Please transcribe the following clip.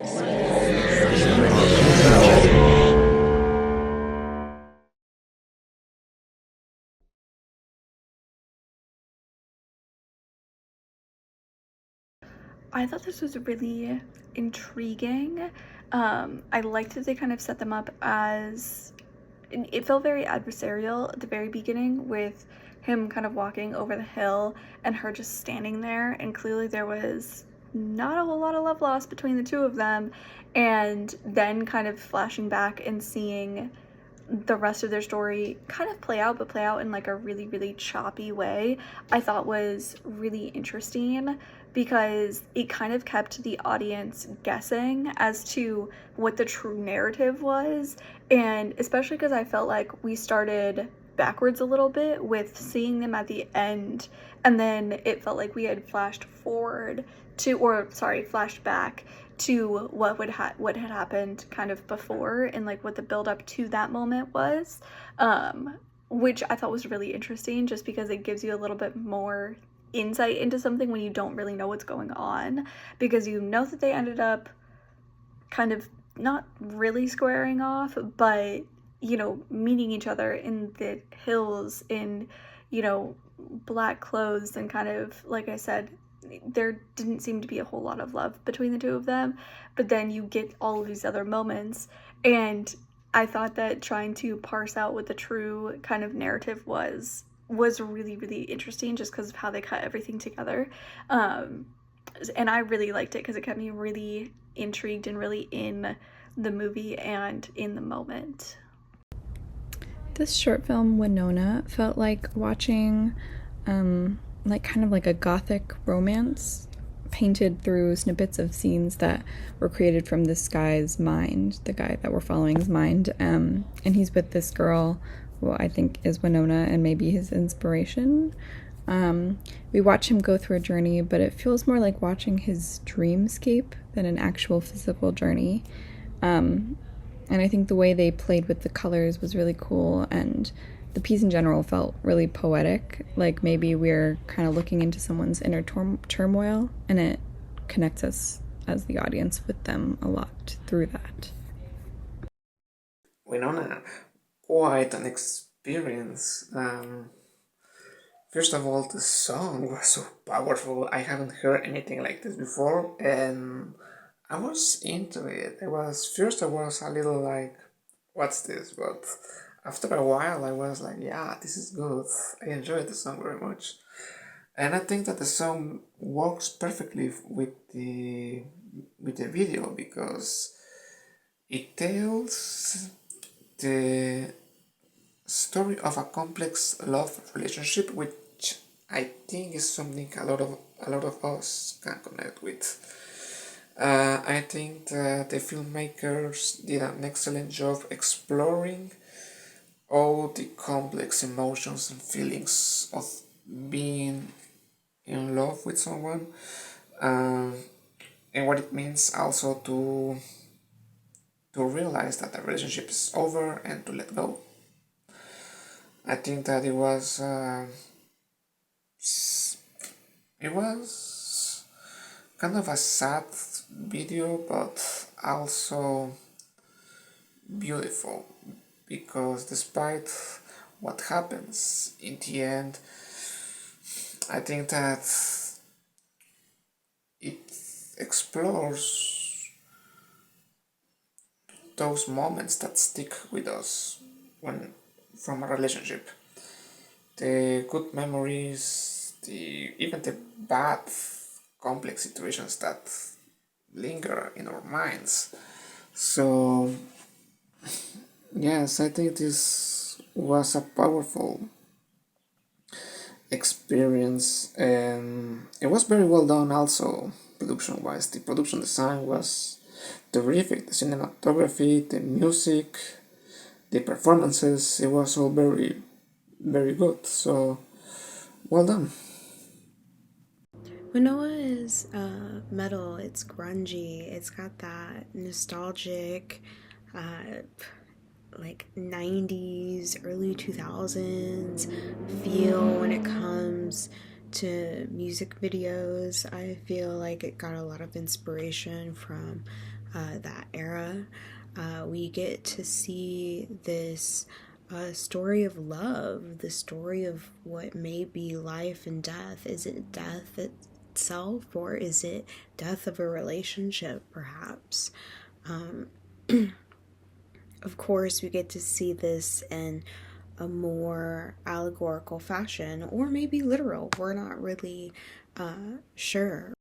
I thought this was really intriguing. I liked that they kind of set them up as it felt very adversarial at the very beginning with him kind of walking over the hill and her just standing there, and clearly there was not a whole lot of love lost between the two of them, and then kind of flashing back and seeing the rest of their story kind of play out, but play out in like a really, really choppy way, I thought was really interesting because it kind of kept the audience guessing as to what the true narrative was. And especially because I felt like we started backwards a little bit with seeing them at the end, and then it felt like we had flashed forward to, or sorry, flashed back to what had happened kind of before, and like what the build up to that moment was, which I thought was really interesting just because it gives you a little bit more insight into something when you don't really know what's going on, because you know that they ended up kind of not really squaring off, but you know, meeting each other in the hills in, you know, black clothes, and kind of like I said, there didn't seem to be a whole lot of love between the two of them, but then you get all of these other moments, and I thought that trying to parse out what the true kind of narrative was really, really interesting just because of how they cut everything together. And I really liked it because it kept me really intrigued and really in the movie and in the moment. This short film, Winona, felt like watching like kind of like a gothic romance painted through snippets of scenes that were created from this guy's mind, the guy that we're following's mind. And he's with this girl who I think is Winona and maybe his inspiration. We watch him go through a journey, but it feels more like watching his dreamscape than an actual physical journey. And I think the way they played with the colors was really cool, and the piece in general felt really poetic, like maybe we're kind of looking into someone's inner turmoil, and it connects us as the audience with them a lot through that. Winona, quite an experience. First of all, the song was so powerful. I haven't heard anything like this before, and I was into it. I was a little like, what's this? But after a while, I was like, yeah, this is good. I enjoyed the song very much, and I think that the song works perfectly with the video because it tells the story of a complex love relationship, which I think is something a lot of us can connect with. I think that the filmmakers did an excellent job exploring all the complex emotions and feelings of being in love with someone, um, and what it means also to realize that the relationship is over and to let go. I think that it was kind of a sad video, but also beautiful because despite what happens in the end, I think that it explores those moments that stick with us when from a relationship, the good memories, the even the bad complex situations that linger in our minds. So yes, I think this was a powerful experience, and it was very well done also production wise. The production design was terrific, the cinematography, the music, the performances, it was all very, very good. So well done. Manoa is metal, it's grungy, it's got that nostalgic, uh, like 90s, early 2000s feel when it comes to music videos. I feel like it got a lot of inspiration from that era. We get to see this story of love, the story of what may be life and death. Is it death itself, or is it death of a relationship, perhaps? Of course, we get to see this in a more allegorical fashion, or maybe literal. We're not really sure.